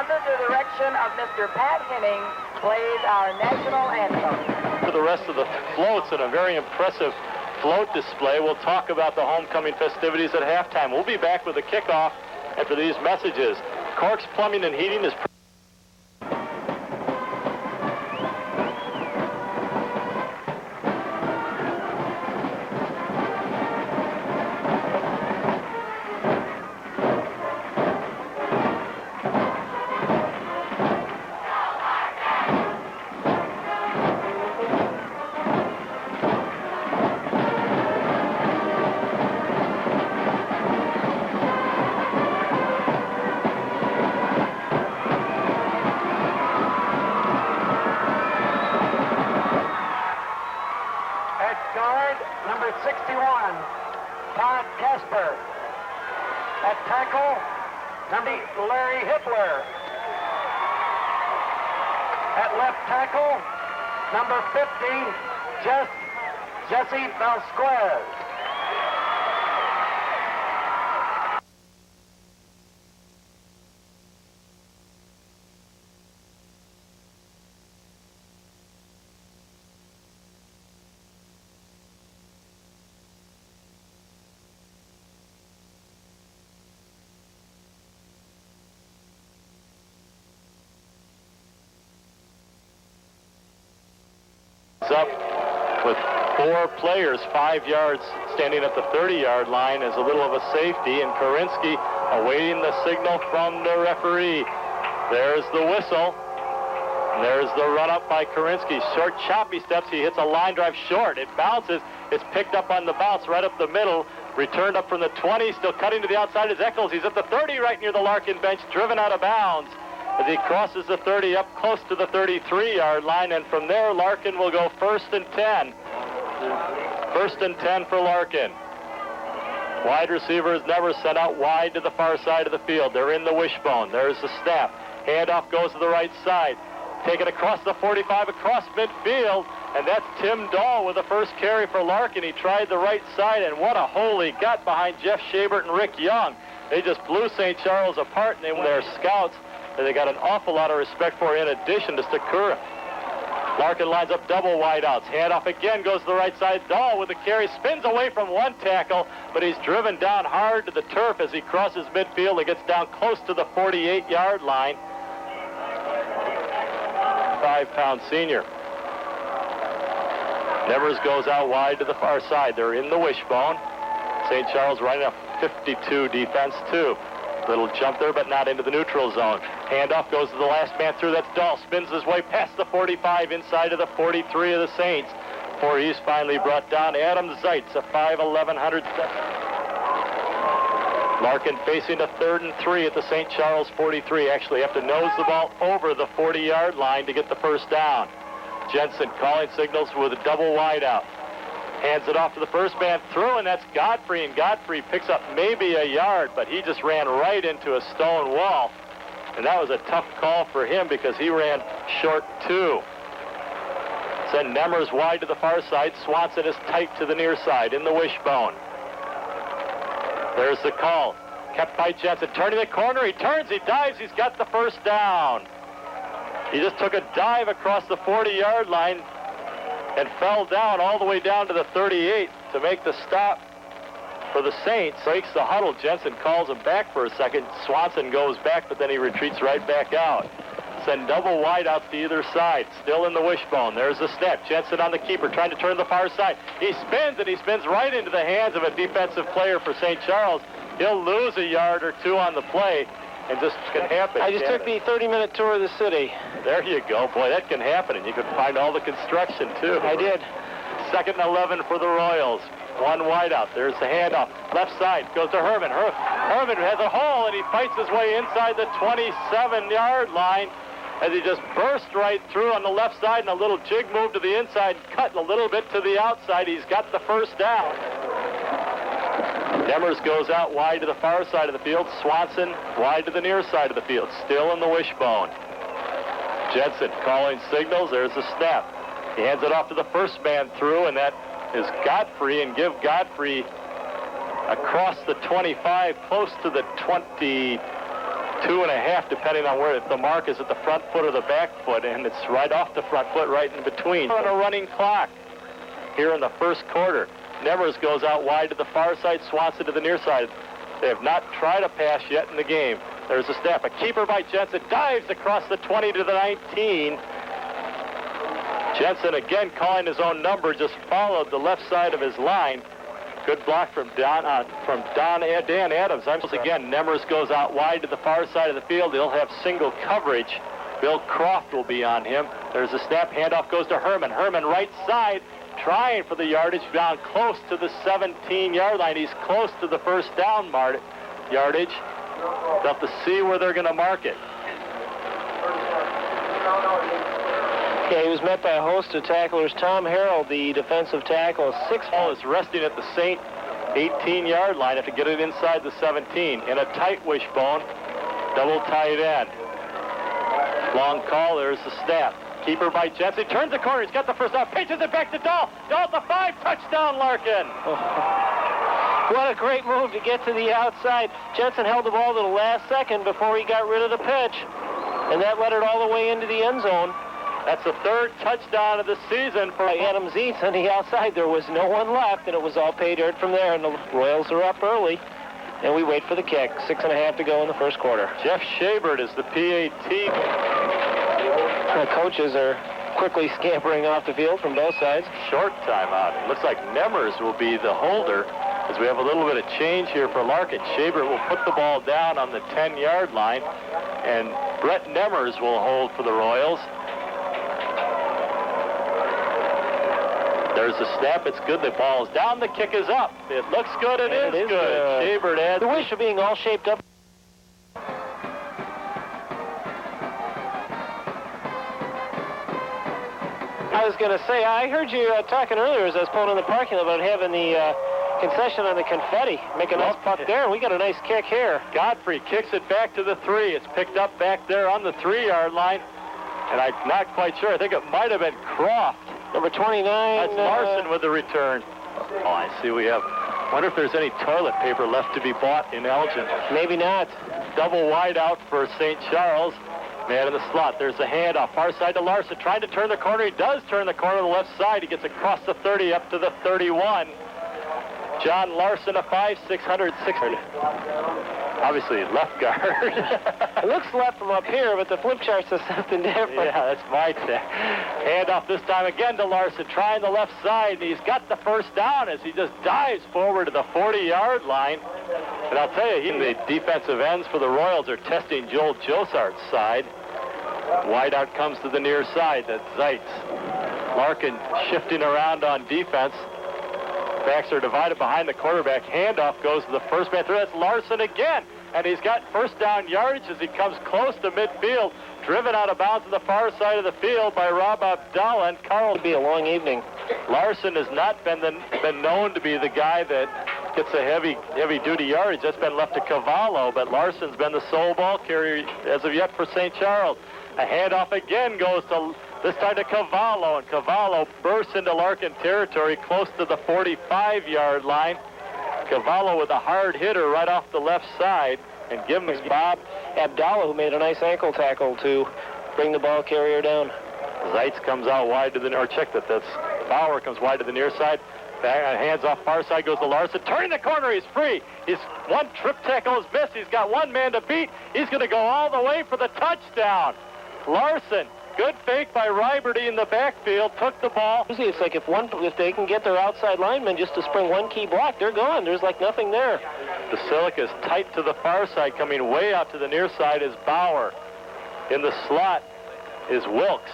under the direction of Mr. Pat Henning, plays our national anthem. For the rest of the floats and a very impressive float display, we'll talk about the homecoming festivities at halftime. We'll be back with the kickoff after these messages. Cork's Plumbing and Heating is number 61, Todd Casper. At tackle, number Larry Hitler. At left tackle, number 15, Jesse Vasquez. Up with 4 players, 5 yards, standing at the 30-yard line as a little of a safety, and Korinsky awaiting the signal from the referee. There's the whistle. There's the run-up by Korinsky. Short, choppy steps. He hits a line drive short. It bounces. It's picked up on the bounce right up the middle. Returned up from the 20. Still cutting to the outside is Eccles. He's at the 30 right near the Larkin bench, driven out of bounds as he crosses the 30 up close to the 33-yard line, and from there Larkin will go 1st and 10. 1st and 10 for Larkin. Wide receivers never sent out wide to the far side of the field. They're in the wishbone. There's the snap. Handoff goes to the right side. Taken across the 45, across midfield, and that's Tim Dahl with the first carry for Larkin. He tried the right side, and what a hole he got behind Jeff Schabert and Rick Young. They just blew St. Charles apart, and they were their scouts that they got an awful lot of respect for in addition to Stakura. Larkin lines up double wideouts. Handoff again goes to the right side. Dahl with the carry, spins away from one tackle, but he's driven down hard to the turf as he crosses midfield and gets down close to the 48-yard line. 5-pound senior. Nevers goes out wide to the far side. They're in the wishbone. St. Charles running a 52 defense too. Little jump there, but not into the neutral zone. Handoff goes to the last man through. That's Dahl. Spins his way past the 45 inside of the 43 of the Saints before he's finally brought down. Adam Zeitz, a 5'11", 100. Larkin facing a 3rd and 3 at the St. Charles 43. Actually have to nose the ball over the 40-yard line to get the first down. Jensen calling signals with a double wideout. Hands it off to the first man through, and that's Godfrey, and Godfrey picks up maybe a yard, but he just ran right into a stone wall. And that was a tough call for him because he ran short too. Send Nemers wide to the far side. Swanson is tight to the near side in the wishbone. There's the call. Kept by Jensen. Turning the corner. He turns. He dives. He's got the first down. He just took a dive across the 40-yard line and fell down all the way down to the 38 to make the stop for the Saints. Breaks the huddle. Jensen calls him back for a second. Swanson goes back, but then he retreats right back out. Send double wide out to either side. Still in the wishbone. There's the snap. Jensen on the keeper, trying to turn the far side. He spins, and he spins right into the hands of a defensive player for St. Charles. He'll lose a yard or two on the play, and this can happen. I just took the 30-minute tour of the city. There you go. Boy, that can happen, and you can find all the construction, too. I did. 2nd and 11 for the Royals. One wide out. There's the handoff. Left side goes to Herman. Herman has a hole, and he fights his way inside the 27-yard line as he just burst right through on the left side, and a little jig move to the inside, cut a little bit to the outside. He's got the first down. Demers goes out wide to the far side of the field. Swanson wide to the near side of the field. Still in the wishbone. Jensen calling signals. There's the snap. He hands it off to the first man through, and that is Godfrey, and give Godfrey across the 25, close to the 20, 2.5, depending on where the mark is at the front foot or the back foot, and it's right off the front foot, right in between. On a running clock here in the first quarter. Nemers goes out wide to the far side, Swanson to the near side. They have not tried a pass yet in the game. There's a snap. A keeper by Jensen dives across the 20 to the 19. Jensen again calling his own number, just followed the left side of his line. Good block from Dan Adams. Once again, Nemers goes out wide to the far side of the field. He'll have single coverage. Bill Croft will be on him. There's a snap. Handoff goes to Herman. Herman right side, trying for the yardage, down close to the 17-yard line. He's close to the first down yardage. They'll have to see where they're going to mark it. Yeah, he was met by a host of tacklers. Tom Harrell, the defensive tackle, 6 ball is resting at the St. 18-yard line. Have to get it inside the 17. In a tight wishbone, double tight end. Long call, there's the snap. Keeper by Jensen, turns the corner, he's got the first down, pitches it back to Dahl. Dahl at the 5, touchdown Larkin. What a great move to get to the outside. Jensen held the ball to the last second before he got rid of the pitch, and that led it all the way into the end zone. That's the third touchdown of the season for Adam Zietz on the outside. There was no one left, and it was all pay dirt from there, and the Royals are up early. And we wait for the kick. 6.5 to go in the first quarter. Jeff Shabert is the PAT. The coaches are quickly scampering off the field from both sides. Short timeout. Looks like Nemers will be the holder, as we have a little bit of change here for Larkin. Shabert will put the ball down on the 10-yard line, and Brett Nemers will hold for the Royals. There's the snap. It's good. The ball is down. The kick is up. It looks good. It is good. Shabert adds. The wish of being all shaped up. I was going to say, I heard you talking earlier as I was pulling in the parking lot about having the concession on the confetti. Make a nice puck there, and we got a nice kick here. Godfrey kicks it back to the 3. It's picked up back there on the 3-yard line, and I'm not quite sure. I think it might have been Croft. Number 29. That's Larson with the return. Oh, I see we have. Wonder if there's any toilet paper left to be bought in Elgin. Maybe not. Double wide out for St. Charles. Man in the slot. There's a handoff. Far side to Larson. Trying to turn the corner. He does turn the corner to the left side. He gets across the 30 up to the 31. John Larson, a 5'6", 600. Obviously, left guard. It looks left from up here, but the flip chart says something different. Yeah, that's my thing. Handoff this time again to Larson, trying the left side, and he's got the first down as he just dives forward to the 40-yard line. And I'll tell you, the defensive ends for the Royals are testing Joel Josart's side. Wide out comes to the near side. That's Zietz. Larkin shifting around on defense. Backs are divided behind the quarterback. Handoff goes to the first man through. That's Larson again. And he's got first down yardage as he comes close to midfield. Driven out of bounds to the far side of the field by Rob Abdallah and Carl. It'll be a long evening. Larson has not been known to be the guy that gets a heavy-duty yardage. That's been left to Cavallo, but Larson's been the sole ball carrier as of yet for St. Charles. A handoff again goes to, this time to Cavallo, and Cavallo bursts into Larkin territory close to the 45-yard line. Cavallo with a hard hitter right off the left side, and give him Bob Abdallah, who made a nice ankle tackle to bring the ball carrier down. Zietz comes out wide to the, or check that, that's Bauer comes wide to the near side. Back, hands off far side goes to Larson. Turning the corner, he's free. His one trip tackle is missed. He's got one man to beat. He's going to go all the way for the touchdown. Larson, good fake by Riberty in the backfield, took the ball. Usually it's like if they can get their outside linemen just to spring one key block, they're gone. There's like nothing there. Basilica is tight to the far side. Coming way out to the near side is Bauer. In the slot is Wilkes.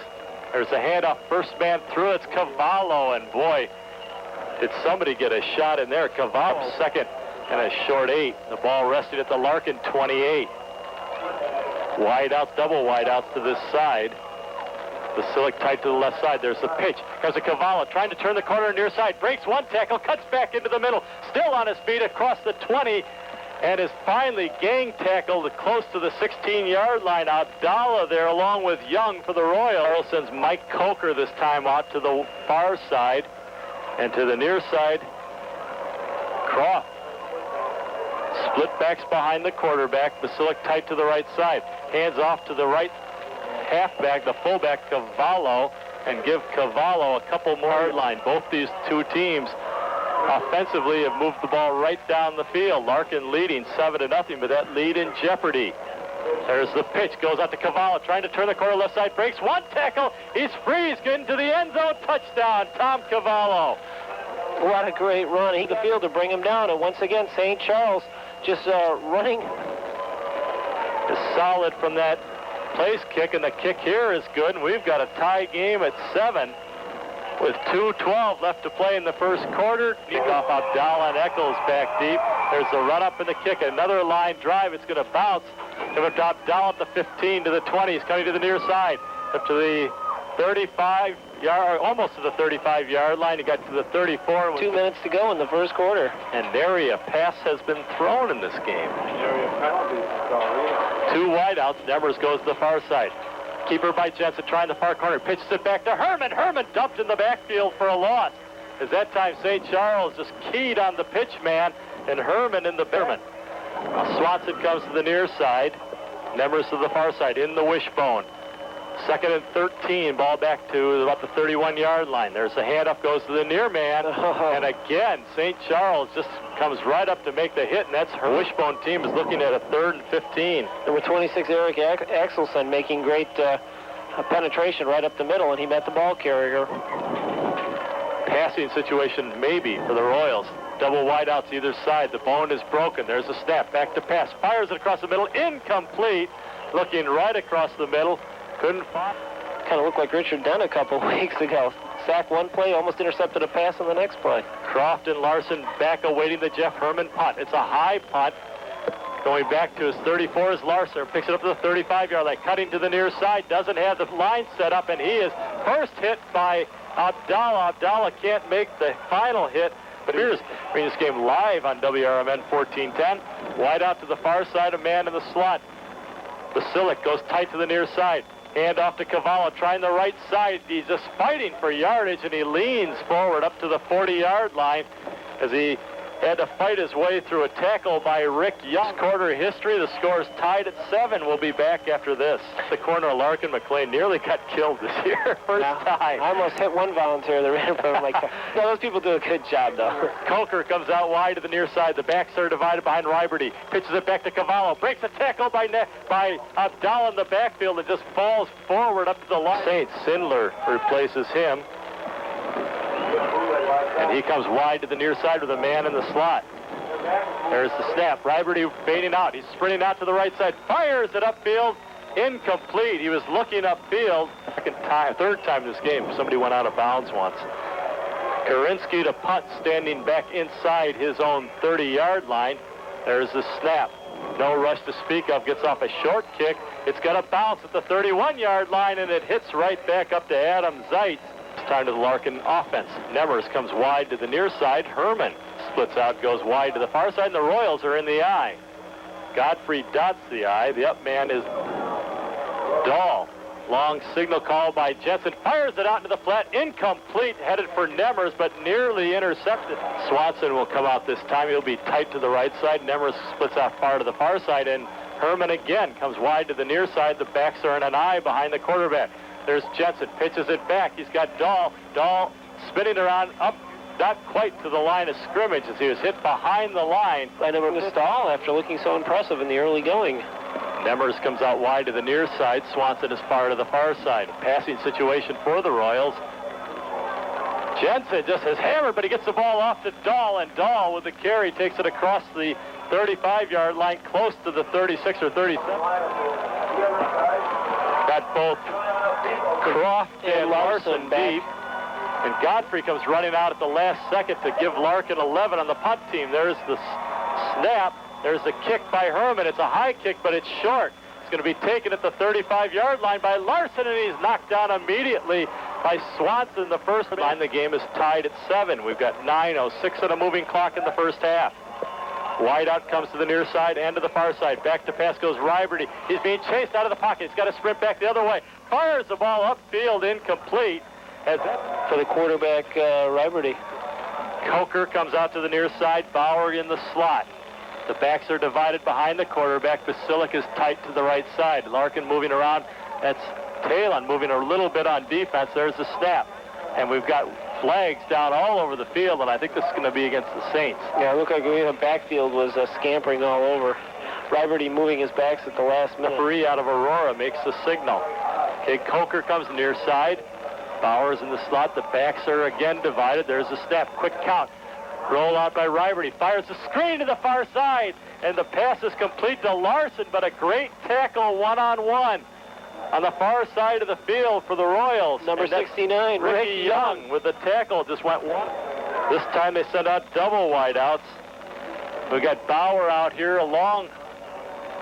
There's a handoff, first man through. It's Cavallo, and boy, did somebody get a shot in there. Cavallo second and a short 8. The ball rested at the Larkin 28. Wide outs, double wide outs to this side. Basilic tight to the left side. There's the pitch. Comes a Cavallo trying to turn the corner near side. Breaks one tackle, cuts back into the middle. Still on his feet across the 20. And is finally gang tackled close to the 16-yard line. Abdallah there along with Young for the Royals. Sends Mike Coker this time out to the far side. And to the near side, Croft. Split backs behind the quarterback. Basilic tight to the right side. Hands off to the right halfback, the fullback, Cavallo, and give Cavallo a couple more yard line. Both these two teams offensively have moved the ball right down the field. Larkin leading 7-0, but that lead in jeopardy. There's the pitch, goes out to Cavallo, trying to turn the corner left side, breaks one tackle, he's free, he's getting to the end zone, touchdown, Tom Cavallo. What a great run. He could field to bring him down, and once again, St. Charles just running. Is solid from that place kick, and the kick here is good, and we've got a tie game at 7 with 2:12 left to play in the first quarter. Kick off Abdallah and Eccles back deep. There's the run up and the kick, another line drive. It's going to bounce. Give it to Abdallah at the 15 to the 20. He's coming to the near side, up to the 35-yard, almost to the 35-yard line. He got to the 34. 2 minutes to go in the first quarter. And area pass has been thrown in this game. Two wideouts. Nemers goes to the far side. Keeper by Jensen trying the far corner. Pitches it back to Herman. Herman dumped in the backfield for a loss. As that time St. Charles just keyed on the pitch man, and Herman in the Berman. Swanson comes to the near side. Nemers to the far side in the wishbone. 2nd and 13, ball back to about the 31-yard line. There's a handoff, goes to the near man, and again, St. Charles just comes right up to make the hit, and that's her wishbone team is looking at a 3rd and 15. Number 26, Eric Axelson, making great penetration right up the middle, and he met the ball carrier. Passing situation maybe for the Royals. Double wideouts either side. The bone is broken. There's a snap, back to pass. Fires it across the middle, incomplete. Looking right across the middle. Couldn't find. Kind of looked like Richard Dunn a couple weeks ago. Sacked one play, almost intercepted a pass on the next play. Croft and Larson back awaiting the Jeff Herman punt. It's a high punt. Going back to his 34 is Larson. Picks it up to the 35-yard line. Cutting to the near side. Doesn't have the line set up, and he is first hit by Abdallah. Abdallah can't make the final hit. But here's bringing this game live on WRMN 1410. Wide out to the far side, a man in the slot. Basilic goes tight to the near side. Hand off to Cavallo, trying the right side. He's just fighting for yardage, and he leans forward up to the 40-yard line as he had to fight his way through a tackle by Rick Young. Quarter history, the score is tied at 7. We'll be back after this. The corner, Larkin McLean nearly got killed this year. First time. I almost hit one volunteer that ran from him. No, those people do a good job, though. Coker comes out wide to the near side. The backs are divided behind Riberty. Pitches it back to Cavallo. Breaks a tackle by Abdallah in the backfield and just falls forward up to the line. Saint Sindler replaces him. And he comes wide to the near side with a man in the slot. There's the snap. Riberty fading out. He's sprinting out to the right side. Fires it upfield. Incomplete. He was looking upfield. Third time this game. Somebody went out of bounds once. Karinsky to punt, standing back inside his own 30-yard line. There's the snap. No rush to speak of. Gets off a short kick. It's got to bounce at the 31-yard line, and it hits right back up to Adam Zeitz. Time to the Larkin offense. Nemers comes wide to the near side. Herman splits out, goes wide to the far side, and the Royals are in the eye. Godfrey dots the eye. The up man is Dahl. Long signal call by Jensen. Fires it out into the flat. Incomplete. Headed for Nemers, but nearly intercepted. Swanson will come out this time. He'll be tight to the right side. Nemers splits out far to the far side, and Herman again comes wide to the near side. The backs are in an eye behind the quarterback. There's Jensen, pitches it back. He's got Dahl. Dahl spinning around up, not quite to the line of scrimmage as he was hit behind the line. And it was Dahl after looking so impressive in the early going. Nemers comes out wide to the near side. Swanson is far to the far side. Passing situation for the Royals. Jensen just has hammered, but he gets the ball off to Dahl, and Dahl with the carry takes it across the 35-yard line, close to the 36 or 37. Got both Croft and Larson deep. And Godfrey comes running out at the last second to give Larkin 11 on the punt team. There's the snap. There's the kick by Herman. It's a high kick, but it's short. It's going to be taken at the 35-yard line by Larson, and he's knocked down immediately by Swanson. The first line, the game is tied at 7. We've got 9:06 on a moving clock in the first half. Wide out comes to the near side and to the far side. Back to pass goes Riberty. He's being chased out of the pocket. He's got to sprint back the other way. Fires the ball upfield, incomplete. For the quarterback, Riberty. Coker comes out to the near side. Bauer in the slot. The backs are divided behind the quarterback. Basilic is tight to the right side. Larkin moving around. That's Talon moving a little bit on defense. There's the snap. And we've got flags down all over the field, and I think this is going to be against the Saints. Yeah, it looked like the backfield was scampering all over. Riberty moving his backs at the last minute. Referee out of Aurora makes the signal. Okay, Coker comes near side. Bowers in the slot. The backs are again divided. There's a snap. Quick count. Roll out by Riberty. Fires the screen to the far side. And the pass is complete to Larson, but a great tackle one-on-one on the far side of the field for the Royals. Number 69, Ricky Young with the tackle. Just went one. This time they sent out double wideouts. We got Bauer out here along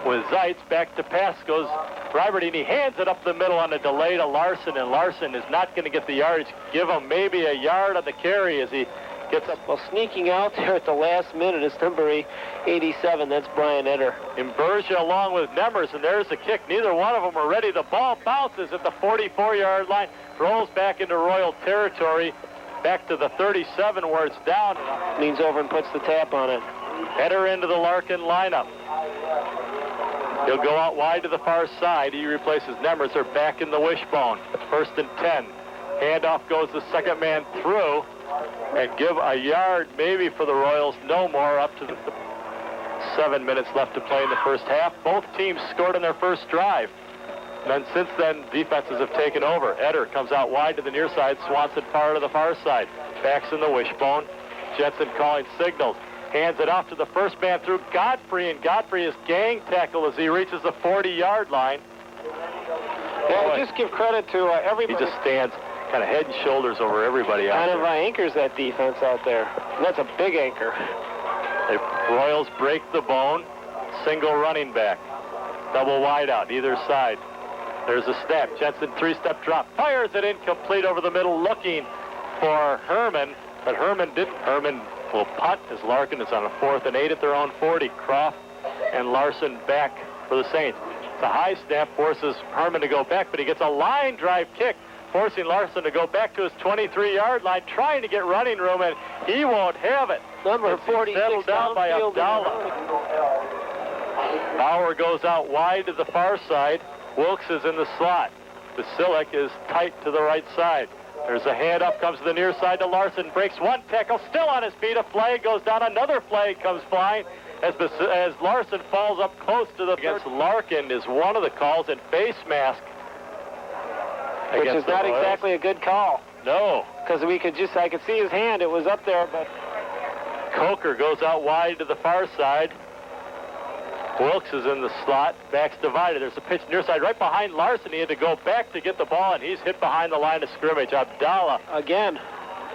with Zeitz. Back to pass goes Riberty, and he hands it up the middle on a delay to Larson, and Larson is not going to get the yardage. Give him maybe a yard on the carry as he gets up. Well, sneaking out there at the last minute is number 87. That's Brian Eder. Imbersia along with Nemers, and there's the kick. Neither one of them are ready. The ball bounces at the 44-yard line, rolls back into Royal territory, back to the 37 where it's down. Leans over and puts the tap on it. Eder into the Larkin lineup. He'll go out wide to the far side. He replaces Nemers. They're back in the wishbone. 1st and 10. Handoff goes the second man through and give a yard maybe for the Royals. No more, up to the 7 minutes left to play in the first half. Both teams scored on their first drive. And then since then, defenses have taken over. Eder comes out wide to the near side. Swanson far to the far side. Backs in the wishbone. Jensen calling signals. Hands it off to the first man through Godfrey, and Godfrey is gang tackled as he reaches the 40-yard line. Yeah, just give credit to everybody. He just stands kind of head and shoulders over everybody out kind there. of anchors that defense out there. And that's a big anchor. The Royals break the bone. Single running back. Double wide out either side. There's a snap. Jensen three-step drop. Fires it incomplete over the middle looking for Herman. But Herman didn't. Herman will punt as Larkin is on a 4th and 8 at their own 40. Croft and Larson back for the Saints. The high snap forces Herman to go back, but he gets a line drive kick, forcing Larson to go back to his 23-yard line, trying to get running room, and he won't have it. Number 46 settled down by Abdallah. Bauer goes out wide to the far side. Wilkes is in the slot. Basilic is tight to the right side. There's a hand up, comes to the near side to Larson, breaks one tackle, still on his feet. A flag goes down, another flag comes flying as Larson falls up close to the against Larkin is one of the calls, and face mask. Which is not exactly a good call. No. Because I could see his hand, it was up there, but... Coker goes out wide to the far side. Wilkes is in the slot. Backs divided. There's a pitch near side right behind Larson. He had to go back to get the ball, and he's hit behind the line of scrimmage. Abdallah again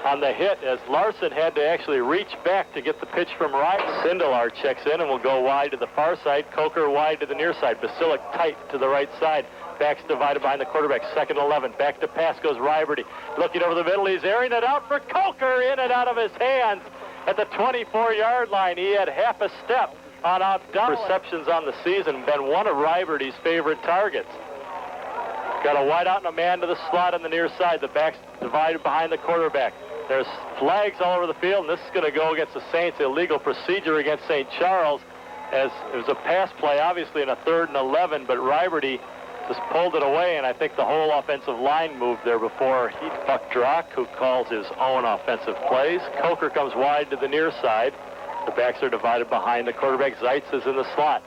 on the hit as Larson had to actually reach back to get the pitch from right. Sindelar checks in and will go wide to the far side. Coker wide to the near side. Basilic tight to the right side. Backs divided behind the quarterback. 2nd and 11. Back to pass goes Riberty. Looking over the middle. He's airing it out for Coker. In and out of his hands at the 24-yard line. He had half a step on Abdallah. Receptions on the season, been one of Riberty's favorite targets. Got a wide out and a man to the slot on the near side. The backs divided behind the quarterback. There's flags all over the field, and this is going to go against the Saints. Illegal procedure against St. Charles, as it was a pass play, obviously in a 3rd and 11, but Riberty just pulled it away, and I think the whole offensive line moved there before Buck Drock, who calls his own offensive plays. Coker comes wide to the near side. The backs are divided behind the quarterback. Zeitz is in the slot.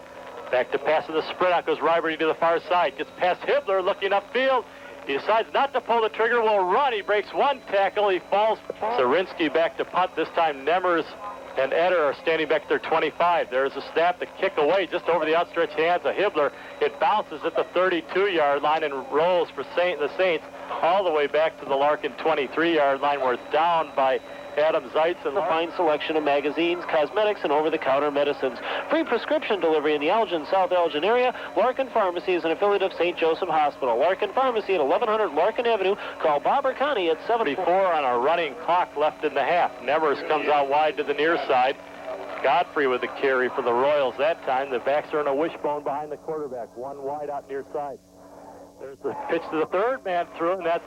Back to pass in the sprint out goes Riberty to the far side. Gets past Hibbler looking upfield. He decides not to pull the trigger, will run. He breaks one tackle. He falls. Zarinsky back to punt. This time Nemers and Eder are standing back at their 25. There's a snap, the kick away just over the outstretched hands of Hibbler. It bounces at the 32-yard line and rolls for the Saints all the way back to the Larkin 23-yard line, where it's down by Adam Zeitz. And a fine selection of magazines, cosmetics, and over-the-counter medicines. Free prescription delivery in the Elgin, South Elgin area. Larkin Pharmacy is an affiliate of St. Joseph Hospital. Larkin Pharmacy at 1100 Larkin Avenue. Call Bob or Connie at 744 on a running clock left in the half. Nemers comes out wide to the near side. Godfrey with the carry for the Royals that time. The backs are in a wishbone behind the quarterback. One wide out near side. There's the pitch to the third man through, and that's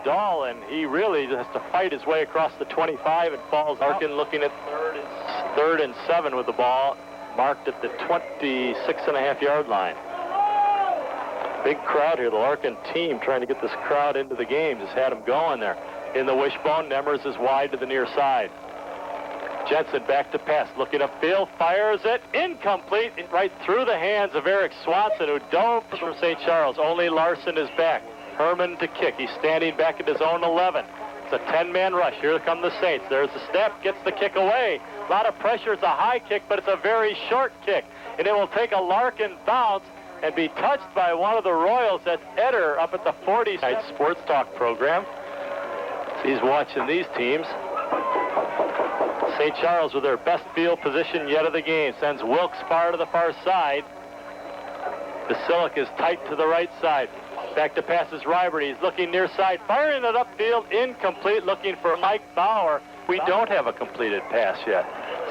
Dahl, and he really has to fight his way across the 25 and falls. Larkin looking at third. 3rd and 7 with the ball marked at the 26.5-yard line. Big crowd here. The Larkin team trying to get this crowd into the game. Just had them going there. In the wishbone, Nemers is wide to the near side. Jensen back to pass, looking upfield, fires it, incomplete, right through the hands of Eric Swanson, who dove from St. Charles. Only Larson is back. Herman to kick. He's standing back at his own 11. It's a 10-man rush. Here come the Saints. There's the step, gets the kick away. A lot of pressure. It's a high kick, but it's a very short kick. And it will take a Larkin bounce and be touched by one of the Royals. That's Eder up at the 40. Sports Talk program. He's watching these teams. St. Charles with their best field position yet of the game. Sends Wilkes far to the far side. Basilic is tight to the right side. Back to passes Ryberty. He's looking near side, firing it upfield, incomplete, looking for Mike Bauer. We don't have a completed pass yet.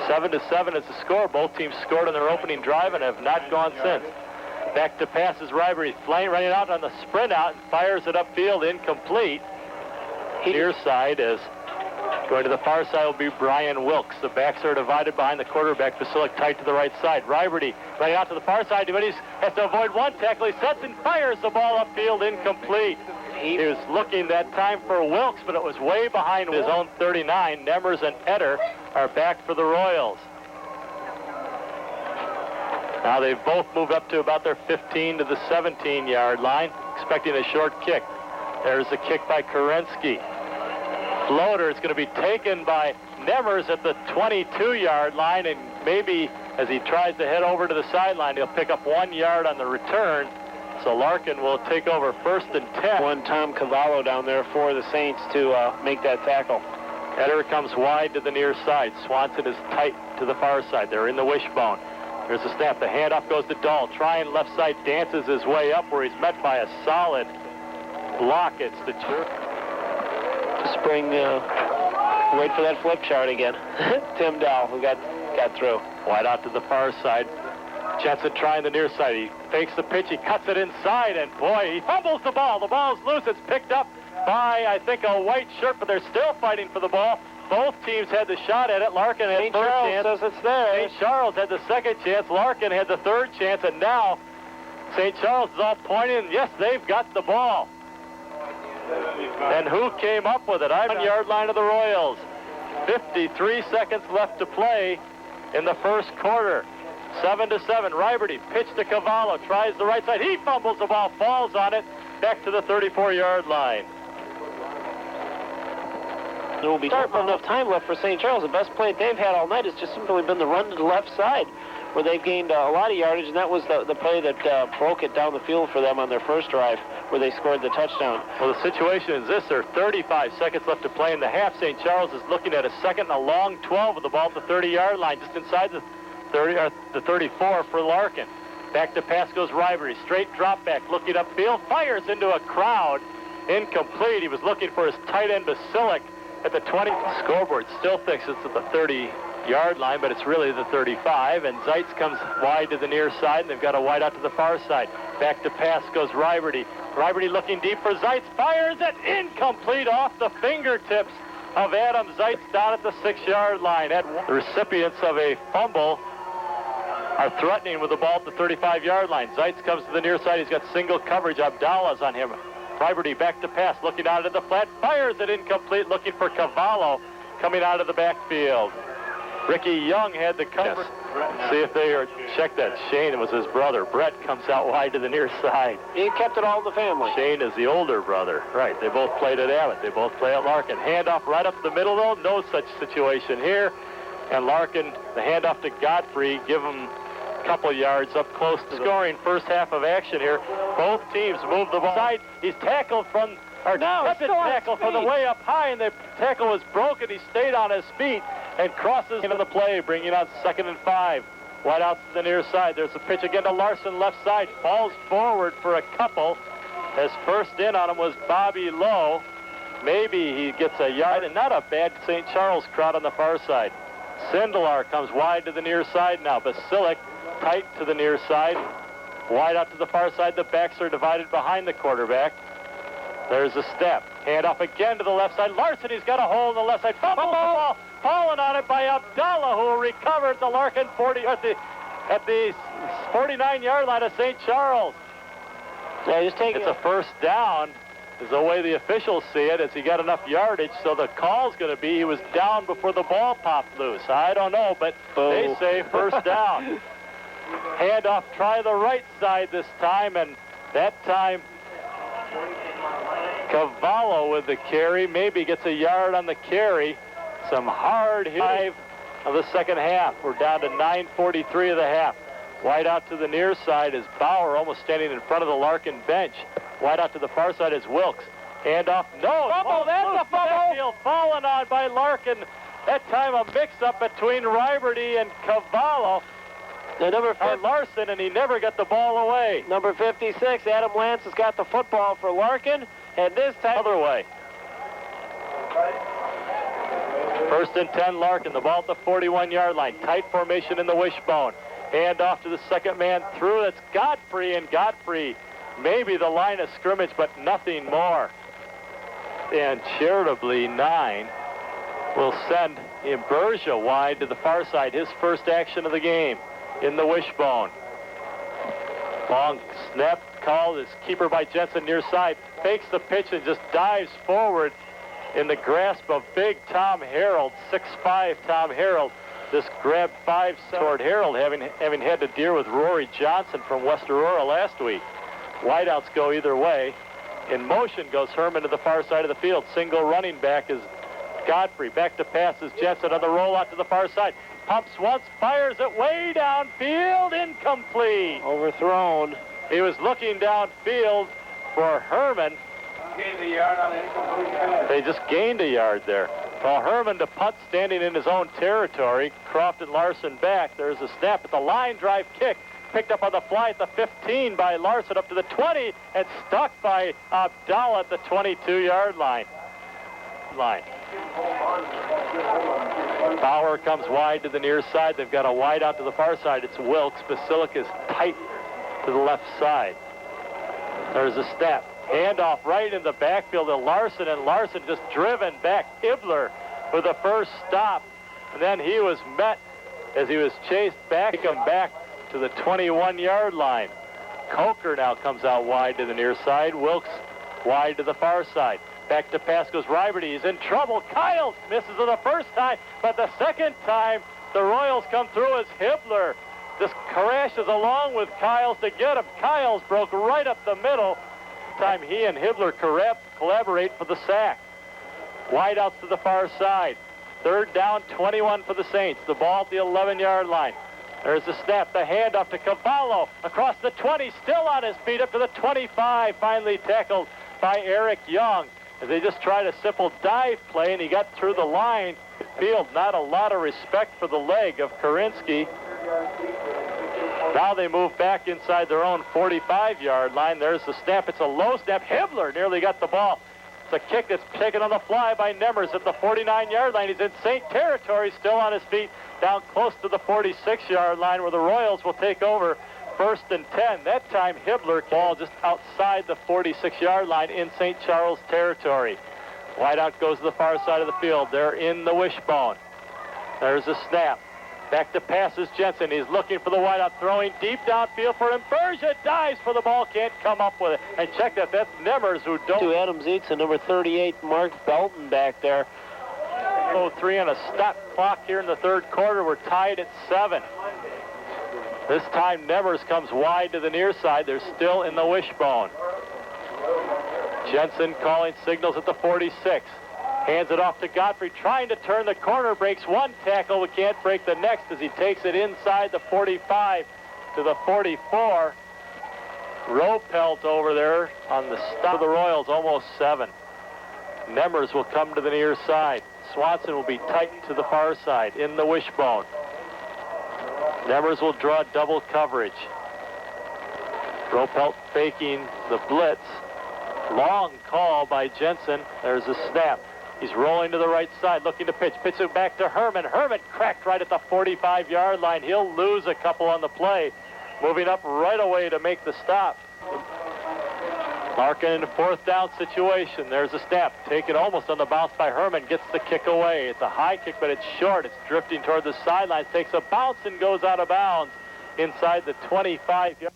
7-7 is the score. Both teams scored on their opening drive and have not gone since. Back to passes Ryberty, running out on the sprint out and fires it upfield, incomplete. Near side is going to the far side will be Brian Wilkes. The backs are divided behind the quarterback. Basilic tight to the right side. Ryberty running out to the far side, but he has to avoid one tackle. He sets and fires the ball upfield, incomplete. He was looking that time for Wilkes, but it was way behind his own 39. Nemers and Eder are back for the Royals. Now they've both moved up to about their 15 to the 17-yard line, expecting a short kick. There's the kick by Kerensky. Floater is going to be taken by Nemers at the 22-yard line, and maybe as he tries to head over to the sideline, he'll pick up 1 yard on the return. So Larkin will take over 1st and 10. One Tom Cavallo down there for the Saints to make that tackle. Eder comes wide to the near side. Swanson is tight to the far side. They're in the wishbone. There's a snap. The handoff goes to Dahl. Trying left side, dances his way up where he's met by a solid block. It's the Spring, wait for that flip chart again. Tim Dahl, who got through. Wide out to the far side. Jensen trying the near side. He fakes the pitch. He cuts it inside, and boy, he fumbles the ball. The ball's loose. It's picked up by, I think, a white shirt, but they're still fighting for the ball. Both teams had the shot at it. Larkin had the first chance. Says it's there. St. Charles had the second chance. Larkin had the third chance, and now St. Charles is all pointing. Yes, they've got the ball. And who came up with it? 1-yard line of the Royals. 53 seconds left to play in the first quarter. 7-7. Ryberty pitch to Cavallo. Tries the right side. He fumbles the ball. Falls on it. Back to the 34-yard line. There will be enough time left for St. Charles. The best play they've had all night has just simply been the run to the left side, where they've gained a lot of yardage, and that was the play that broke it down the field for them on their first drive, where they scored the touchdown. Well, the situation is this. There are 35 seconds left to play in the half. St. Charles is looking at a second and a long 12 with the ball at the 30-yard line, just inside the 34 for Larkin. Back to pass goes Ryberty. Straight drop back, looking upfield, fires into a crowd. Incomplete. He was looking for his tight end Basilic at the 20. Scoreboard still thinks it's at the 30-yard line, but it's really the 35, and Zeitz comes wide to the near side, and they've got a wide out to the far side. Back to pass goes Ryberty. Ryberty looking deep for Zeitz, fires it, incomplete off the fingertips of Adam Zeitz down at the 6-yard line. The recipients of a fumble are threatening with the ball at the 35-yard line. Zeitz comes to the near side. He's got single coverage. Abdallah's on him. Ryberty back to pass, looking out of the flat, fires it incomplete, looking for Cavallo coming out of the backfield. Ricky Young had the cover. Yes. See if they are, check that. Shane, it was his brother. Brett comes out wide to the near side. He kept it all in the family. Shane is the older brother. Right, they both played at Abbott. They both play at Larkin. Handoff right up the middle, though. No such situation here. And Larkin, the handoff to Godfrey, give him couple yards up close to scoring. First half of action here. Both teams move the ball side. He's tackled from, or tackled from the way up high, and the tackle was broken. He stayed on his feet and crosses into the play, bringing out 2nd and 5. Wide out to the near side. There's a pitch again to Larson, left side. Falls forward for a couple. His first in on him was Bobby Lowe. Maybe he gets a yard, and not a bad St. Charles crowd on the far side. Sindelar comes wide to the near side now. Basilic tight to the near side. Wide out to the far side. The backs are divided behind the quarterback. There's a step. Hand off again to the left side. Larson, he's got a hole in the left side. Fumbles the ball. fallen on it by Abdallah, who recovered the Larkin 40 at the 49-yard line of St. Charles. Yeah, just taking It's a first down, is the way the officials see it, as he got enough yardage, so the call's going to be he was down before the ball popped loose. I don't know, but they say first down. Handoff, try the right side this time, and that time Cavallo with the carry, maybe gets a yard on the carry. Some hard hit of the second half. We're down to 9:43 of the half. Wide out to the near side is Bauer, almost standing in front of the Larkin bench. Wide out to the far side is Wilkes. Handoff, no, fumble, that's a fumble. Fallen on by Larkin. That time a mix-up between Riberty and Cavallo. The number Larson, and he never got the ball away. Number 56, Adam Lance has got the football for Larkin, and this time Other way. First and 10, Larkin, the ball at the 41-yard line. Tight formation in the wishbone. Hand off to the second man through. That's Godfrey, and Godfrey maybe the line of scrimmage, but nothing more. And charitably, 9 will send Imbergia wide to the far side. His first action of the game in the wishbone. Long snap called. Is keeper by Jensen near side. Fakes the pitch and just dives forward in the grasp of big Tom Harold, 6'5" Tom Harold. Just grabbed 5 toward Harold, having had to deal with Rory Johnson from West Aurora last week. Wideouts go either way. In motion goes Herman to the far side of the field. Single running back is Godfrey. Back to pass is Jensen on the rollout to the far side. Pumps once, fires it way downfield, incomplete. overthrown. He was looking downfield for Herman. Gained a yard on incomplete. They just gained a yard there. Well, Herman to punt standing in his own territory. Croft and Larson back. There's a snap at the line drive kick. Picked up on the fly at the 15 by Larson up to the 20 and stuck by Abdallah at the 22-yard line. Bauer comes wide to the near side. They've got a wide out to the far side. It's Wilkes. Basilica is tight to the left side. There's a snap. Handoff right in the backfield to Larson, and Larson just driven back. Hibler for the first stop. And then he was met as he was chased back. Take him back to the 21-yard line. Coker now comes out wide to the near side. Wilkes wide to the far side. Back to pass goes Riberty. He's in trouble. Kiles misses it the first time, but the second time the Royals come through as Hibler just crashes along with Kiles to get him. Kiles broke right up the middle. This time he and Hibler collaborate for the sack. Wide outs to the far side. Third down, 21 for the Saints. The ball at the 11-yard line. There's the snap, the handoff to Cavallo across the 20, still on his feet up to the 25, finally tackled by Eric Young as they just tried a simple dive play, and he got through the line. Field, not a lot of respect for the leg of Karinsky. Now they move back inside their own 45-yard line. There's the snap. It's a low snap. Hibler nearly got the ball. It's a kick that's taken on the fly by Nemmers at the 49-yard line. He's in St. territory, still on his feet, down close to the 46-yard line where the Royals will take over. First and 10. That time Hibler ball just outside the 46-yard line in St. Charles territory. Wideout goes to the far side of the field. They're in the wishbone. There's a snap. Back to passes Jensen. He's looking for the wideout, throwing deep downfield for him. Berger dives for the ball, can't come up with it. And check that, that's Nemmers who don't. To Adam Zietz and number 38, Mark Belton back there. 0-3 on a stop clock here in the third quarter. We're tied at 7. This time Nemmers comes wide to the near side. They're still in the wishbone. Jensen calling signals at the 46. Hands it off to Godfrey, trying to turn the corner, breaks one tackle, but can't break the next as he takes it inside the 45 to the 44. Ropelt over there on the stop of the Royals, almost 7. Nemmers will come to the near side. Swanson will be tight to the far side in the wishbone. Nemmers will draw double coverage. Ropelt faking the blitz. Long call by Jensen. There's a snap. He's rolling to the right side, looking to pitch. Pitch it back to Herman. Herman cracked right at the 45-yard line. He'll lose a couple on the play. Moving up right away to make the stop. Larkin in a fourth down situation. There's a snap. Taken almost on the bounce by Herman. Gets the kick away. It's a high kick, but it's short. It's drifting toward the sidelines. Takes a bounce and goes out of bounds inside the 25-yard.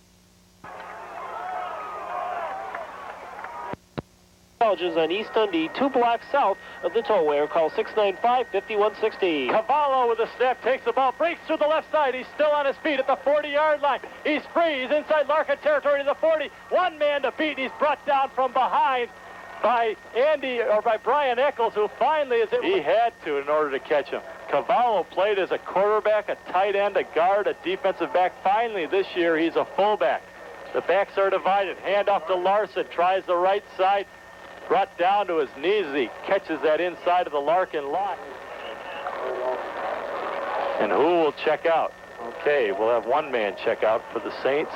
On East Dundee, 2 blocks south of the tollway. Call 695-5160. Cavallo with a snap, takes the ball, breaks through the left side. He's still on his feet at the 40-yard line. He's free. He's inside Larkin territory to the 40. One man to beat. He's brought down from behind by Brian Eccles, who finally is able. He had to in order to catch him. Cavallo played as a quarterback, a tight end, a guard, a defensive back. Finally, this year, he's a fullback. The backs are divided. Handoff to Larson. Tries the right side. Brought down to his knees as he catches that inside of the Larkin line. And who will check out? Okay, we'll have one man check out for the Saints.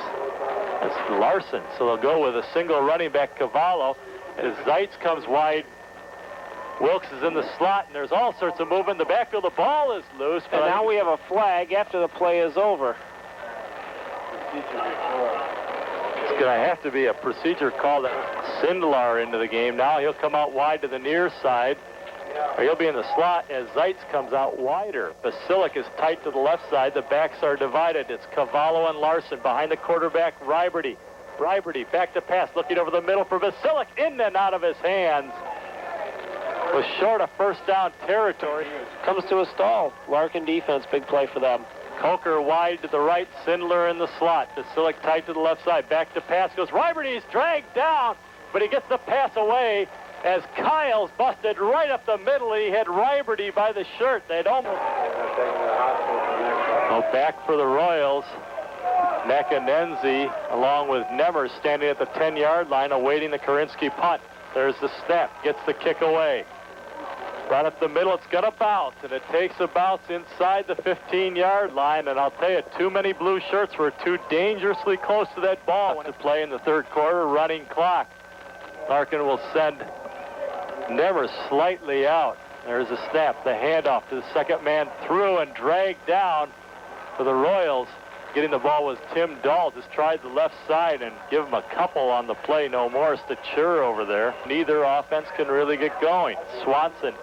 That's Larson. So they'll go with a single running back, Cavallo. As Zeitz comes wide, Wilkes is in the slot, and there's all sorts of movement in the backfield. The ball is loose. And now we have a flag after the play is over. It's going to have to be a procedure call that Sindlar into the game. Now he'll come out wide to the near side, or he'll be in the slot as Zeitz comes out wider. Basilic is tight to the left side. The backs are divided. It's Cavallo and Larson. Behind the quarterback, Riberty. Riberty back to pass, looking over the middle for Basilic. In and out of his hands. Was short of first down territory. Comes to a stall. Larkin defense, big play for them. Coker wide to the right, Sindler in the slot. Basilic tight to the left side. Back to pass goes Riberty. He's dragged down, but he gets the pass away as Kyle's busted right up the middle. He had Riberty by the shirt. They'd almost... Well, back for the Royals. Nakanenzi, along with Nemers, standing at the 10-yard line, awaiting the Karinsky punt. There's the snap. Gets the kick away. Right up the middle, it's going to bounce, and it takes a bounce inside the 15-yard line. And I'll tell you, too many blue shirts were too dangerously close to that ball to play in the third quarter. Running clock. Larkin will send Nemers slightly out. There's a snap. The handoff to the second man through and dragged down for the Royals. Getting the ball was Tim Dahl. Just tried the left side and give him a couple on the play. No more stature over there. Neither offense can really get going. Swanson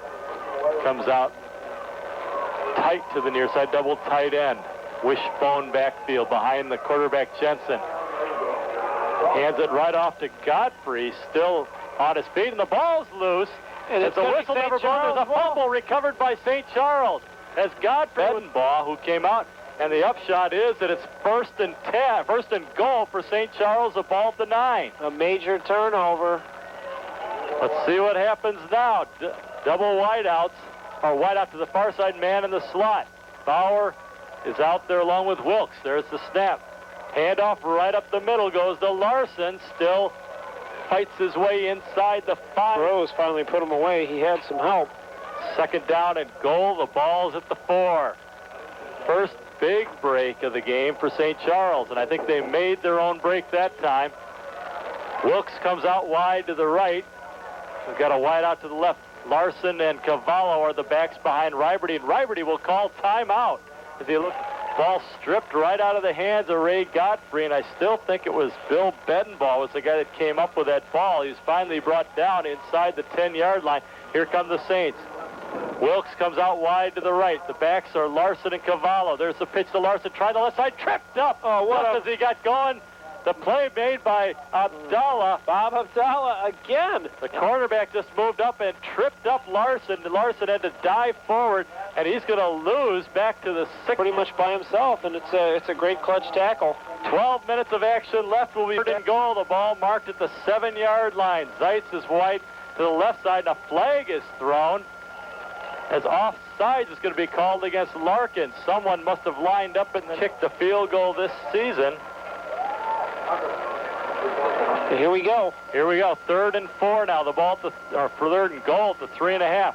comes out tight to the near side, double tight end. Wishbone backfield behind the quarterback Jensen. Hands it right off to Godfrey, still on his feet, and the ball's loose. And it's a whistle never blown. There's a fumble recovered by St. Charles. As Godfrey Bedenbaugh, who came out, and the upshot is that it's first and goal for St. Charles, a ball at the 9. A major turnover. Let's see what happens now. Double wideouts, or wide out to the far side, man in the slot. Bauer is out there along with Wilkes. There's the snap. Handoff right up the middle goes to Larson. Still fights his way inside the 5. Rose finally put him away. He had some help. Second down and goal. The ball's at the 4. First big break of the game for St. Charles, and I think they made their own break that time. Wilkes comes out wide to the right. We've got a wide out to the left. Larson and Cavallo are the backs behind Riberty, and Riberty will call timeout as he looks. Ball stripped right out of the hands of Ray Godfrey, and I still think it was Bill Bedenbaugh was the guy that came up with that ball. He was finally brought down inside the 10-yard line. Here come the Saints. Wilkes comes out wide to the right. The backs are Larson and Cavallo. There's the pitch to Larson. Try the left side. Tripped up. Oh, what as he got going. The play made by Abdallah. Bob Abdallah again. The cornerback just moved up and tripped up Larson. Larson had to dive forward, and he's going to lose back to the 6. Pretty much by himself, and it's a great clutch tackle. 12 minutes of action left. Will be in goal. The ball marked at the 7-yard line. Zeitz is wide to the left side, and a flag is thrown. As offsides is going to be called against Larkin. Someone must have lined up and kicked the field goal this season. Here we go. Here we go. 3rd and 4 now. The ball for 3rd and goal at the 3.5.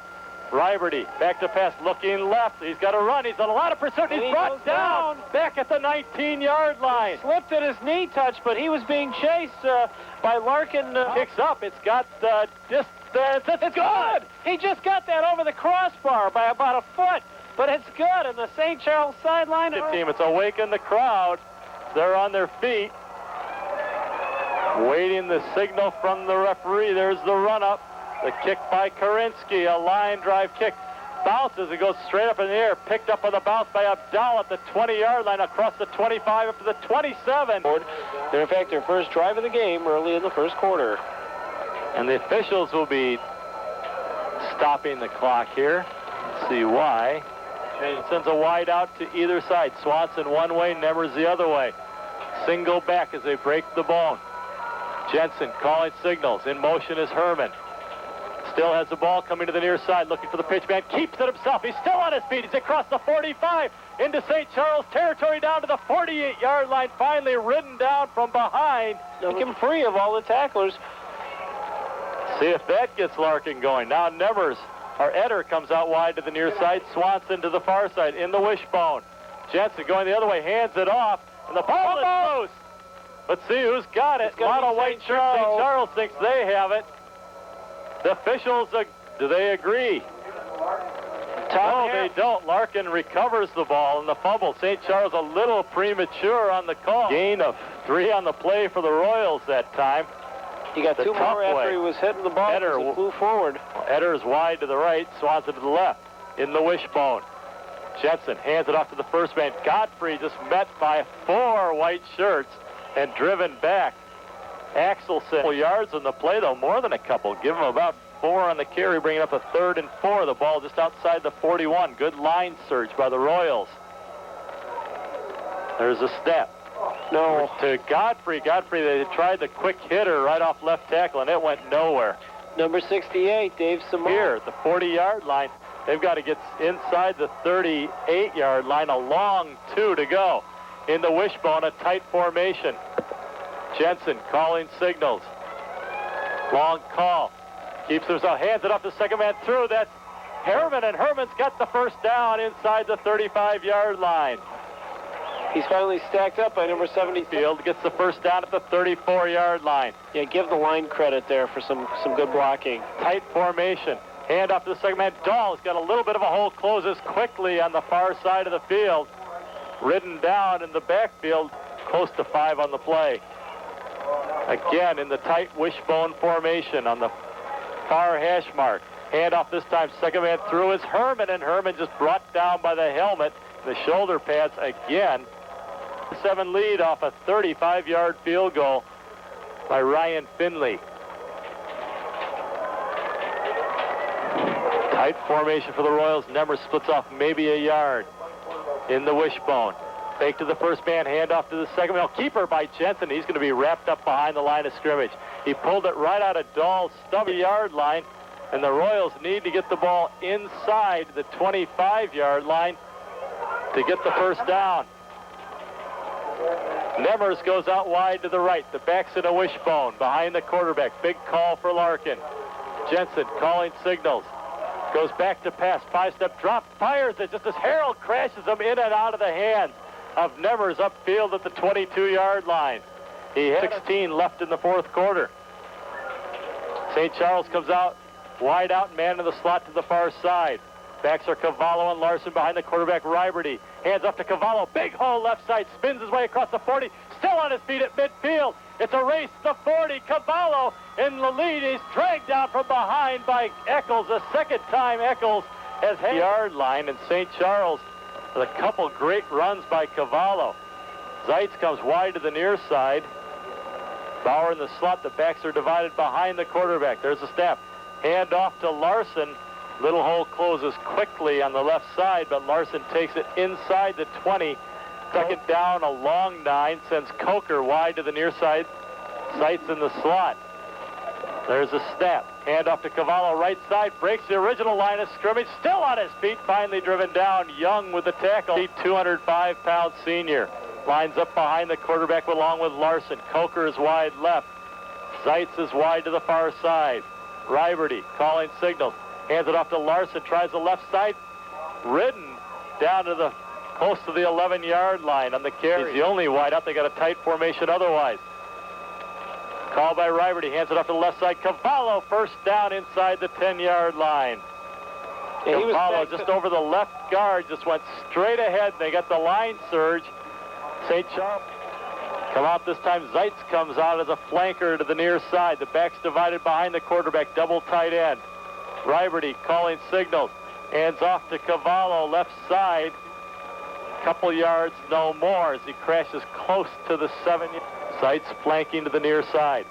Riberty back to pass, looking left. He's got to run. He's on a lot of pursuit. He's brought down back at the 19-yard line. Slipped at his knee touch, but he was being chased by Larkin. Kicks up. It's got distance. It's good. He just got that over the crossbar by about a foot, but it's good. And the St. Charles sideline. Team, it's awakened the crowd. They're on their feet. Waiting the signal from the referee. There's the run-up. The kick by Karinsky, a line drive kick. Bounces, it goes straight up in the air. Picked up on the bounce by Abdal at the 20-yard line, across the 25 up to the 27. They're in fact their first drive of the game early in the first quarter. And the officials will be stopping the clock here. Let's see why. It sends a wide out to either side. Swanson one way, Nemers the other way. Single back as they break the bone. Jensen calling signals. In motion is Herman. Still has the ball coming to the near side, looking for the pitch man. Keeps it himself. He's still on his feet. He's across the 45 into St. Charles territory, down to the 48-yard line. Finally ridden down from behind. Make him free of all the tacklers. See if that gets Larkin going. Now Nemers, or Eder, comes out wide to the near side. Swanson to the far side in the wishbone. Jensen going the other way, hands it off, and the ball is loose. Let's see who's got it. A lot of white shirts. St. Charles thinks they have it. The officials, do they agree? No, they don't. Larkin recovers the ball in the fumble. St. Charles a little premature on the call. Gain of 3 on the play for the Royals that time. He got 2 more after he was hitting the ball. Eder flew forward. Eder's wide to the right, Swanson to the left. In the wishbone. Jensen hands it off to the first man. Godfrey just met by 4 white shirts and driven back. Axelson, yards on the play, though, more than a couple. Give him about 4 on the carry, bringing up a 3rd and 4. The ball just outside the 41. Good line search by the Royals. There's a step. No. To Godfrey. Godfrey, they tried the quick hitter right off left tackle, and it went nowhere. Number 68, Dave Simone. Here at the 40-yard line, they've got to get inside the 38-yard line. A long 2 to go. In the wishbone, a tight formation. Jensen calling signals. Long call. Keeps himself, hands it up to second man through. That's Herman, and Herman's got the first down inside the 35-yard line. He's finally stacked up by number 70. Field gets the first down at the 34-yard line. Yeah, give the line credit there for some good blocking. Tight formation. Hand off to the second man. Dahl's got a little bit of a hole, closes quickly on the far side of the field. Ridden down in the backfield, close to 5 on the play. Again in the tight wishbone formation on the far hash mark. Hand off this time, second man through is Herman, and Herman just brought down by the helmet, the shoulder pads again. 7 lead off a 35-yard field goal by Ryan Finley. Tight formation for the Royals. Nemers splits off maybe a yard in the wishbone. Fake to the first man, hand off to the second man. Keeper by Jensen. He's going to be wrapped up behind the line of scrimmage. He pulled it right out of Dahl's stubby yard line, and the Royals need to get the ball inside the 25-yard line to get the first down. Nemers goes out wide to the right. The back's in a wishbone behind the quarterback. Big call for Larkin. Jensen calling signals. Goes back to pass. 5-step drop. Fires it just as Harold crashes him in and out of the hands of Nemers upfield at the 22-yard line. He had 16 left in the fourth quarter. St. Charles comes out wide out, man in the slot to the far side. Backs are Cavallo and Larson behind the quarterback, Riberty. Hands up to Cavallo. Big hole left side. Spins his way across the 40. Still on his feet at midfield. It's a race to the 40. Cavallo in the lead. He's dragged down from behind by Eccles. The second time Eccles has had the yard line, and St. Charles with a couple great runs by Cavallo. Zeitz comes wide to the near side. Bauer in the slot. The backs are divided behind the quarterback. There's a snap. Hand off to Larson. Little hole closes quickly on the left side, but Larson takes it inside the 20. Second down, a long 9, sends Coker wide to the near side. Zeitz in the slot. There's a snap. Hand off to Cavallo, right side. Breaks the original line of scrimmage. Still on his feet. Finally driven down. Young with the tackle. 205-pound senior. Lines up behind the quarterback along with Larson. Coker is wide left. Zeitz is wide to the far side. Riberty calling signals. Hands it off to Larson. Tries the left side. Ridden down to the close to the 11-yard line on the carry. He's the only wide out. They got a tight formation otherwise. Call by Riberty. Hands it off to the left side. Cavallo first down inside the 10-yard line. Yeah, Cavallo just over the left guard, just went straight ahead. They got the line surge. St. Charles. Come out this time, Zeitz comes out as a flanker to the near side. The back's divided behind the quarterback, double tight end. Riberty calling signals. Hands off to Cavallo, left side. Couple yards, no more, as he crashes close to the 7. Zeitz flanking to the near side.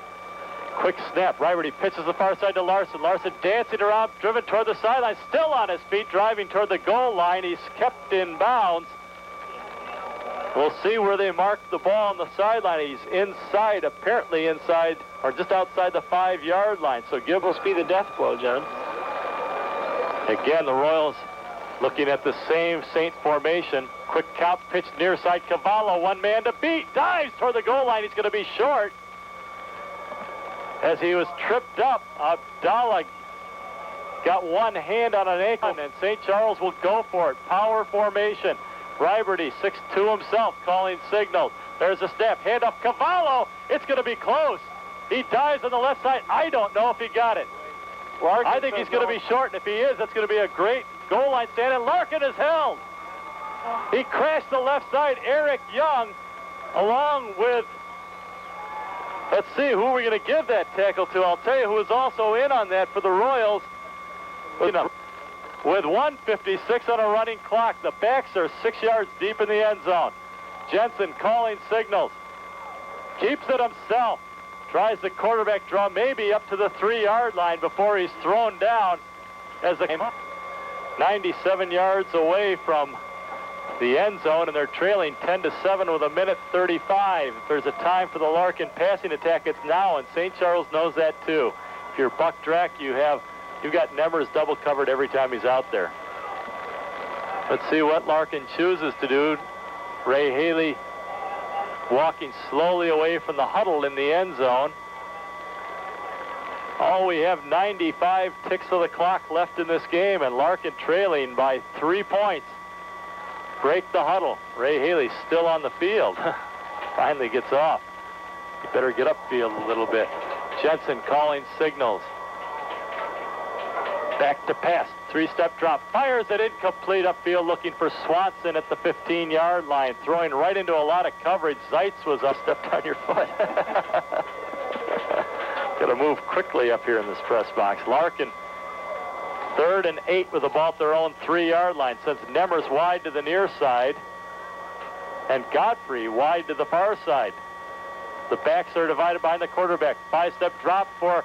Quick snap. Riberty pitches the far side to Larson. Larson dancing around, driven toward the sideline, still on his feet, driving toward the goal line. He's kept in bounds. We'll see where they mark the ball on the sideline. He's inside, apparently inside, or just outside the 5-yard line. So give us be the death blow, John. Again, the Royals looking at the same Saint formation. Quick count pitch near side. Cavallo, one man to beat. Dives toward the goal line. He's going to be short. As he was tripped up, Abdallah got one hand on an ankle, and St. Charles will go for it. Power formation. Riberty, 6'2" himself, calling signals. There's a snap. Hand up, Cavallo. It's going to be close. He dives on the left side. I don't know if he got it. Larkin, I think he's going to be short, and if he is, that's going to be a great goal line stand, and Larkin is held. He crashed the left side. Eric Young, along with, let's see, who are we going to give that tackle to? I'll tell you who was also in on that for the Royals. With 1:56 on a running clock, the backs are 6 yards deep in the end zone. Jensen calling signals. Keeps it himself. Tries the quarterback draw, maybe up to the 3-yard line before he's thrown down as the 97 yards away from the end zone, and they're trailing 10-7 with 1:35. If there's a time for the Larkin passing attack, it's now, and St. Charles knows that too. If you're Buck Drack, you've got Nemers double covered every time he's out there. Let's see what Larkin chooses to do. Ray Haley walking slowly away from the huddle in the end zone. Oh, we have 95 ticks of the clock left in this game, and Larkin trailing by 3 points. Break the huddle. Ray Haley still on the field. Finally gets off. You better get upfield a little bit. Jensen calling signals. Back to pass. 3-step drop. Fires it incomplete upfield, looking for Swanson at the 15-yard line. Throwing right into a lot of coverage. Zeitz was up. Stepped on your foot. Got to move quickly up here in this press box. Larkin, 3rd and 8 with the ball at their own 3-yard line. Sends Nemers wide to the near side. And Godfrey wide to the far side. The backs are divided behind the quarterback. 5-step drop for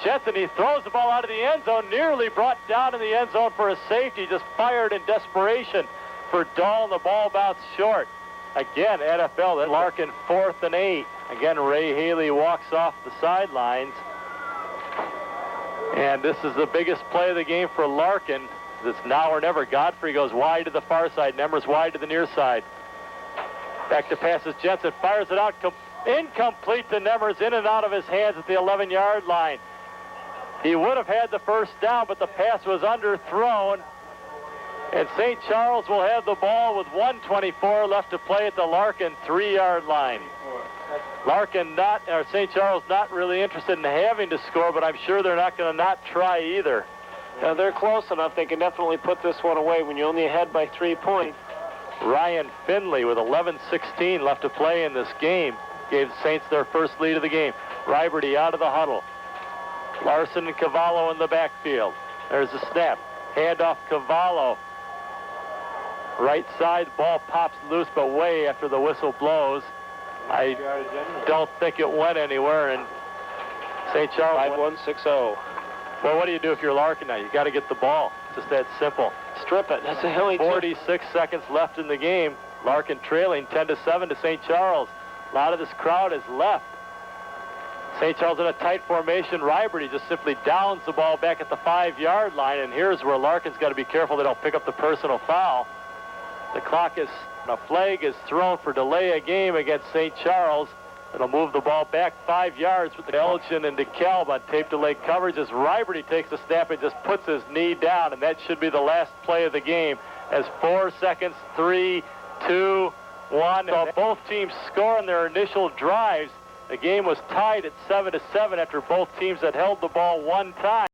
Jensen. He throws the ball out of the end zone, nearly brought down in the end zone for a safety, just fired in desperation for Dahl, and the ball bounced short. Again, NFL, then Larkin 4th and 8. Again, Ray Haley walks off the sidelines. And this is the biggest play of the game for Larkin. It's now or never. Godfrey goes wide to the far side. Nemers wide to the near side. Back to passes. Jensen fires it out. Incomplete to Nemers, in and out of his hands at the 11-yard line. He would have had the first down, but the pass was underthrown. And St. Charles will have the ball with 1:24 left to play at the Larkin 3-yard line. St. Charles not really interested in having to score, but I'm sure they're not going to not try either. Now, they're close enough. They can definitely put this one away when you're only ahead by 3 points. Ryan Finley with 11:16 left to play in this game gave the Saints their first lead of the game. Riberty out of the huddle. Larson and Cavallo in the backfield. There's a snap. Handoff Cavallo. Right side, ball pops loose, but way after the whistle blows. I don't think it went anywhere, and St. Charles 5-1-6-0. Well, what do you do if you're Larkin now? You got to get the ball. Just that simple. Strip it. That's the only 46 seconds left in the game. Larkin trailing 10-7 to St. Charles. A lot of this crowd is left. St. Charles in a tight formation. Riberty just simply downs the ball back at the 5-yard line, and here's where Larkin's got to be careful they don't pick up the personal foul. The clock is, a flag is thrown for delay of game against St. Charles. It'll move the ball back 5 yards with Elgin and DeKalb on tape delay coverage as Riberty takes the snap and just puts his knee down, and that should be the last play of the game as 4 seconds, 3, 2, 1. So both teams score on their initial drives. The game was tied at 7-7 after both teams had held the ball one time.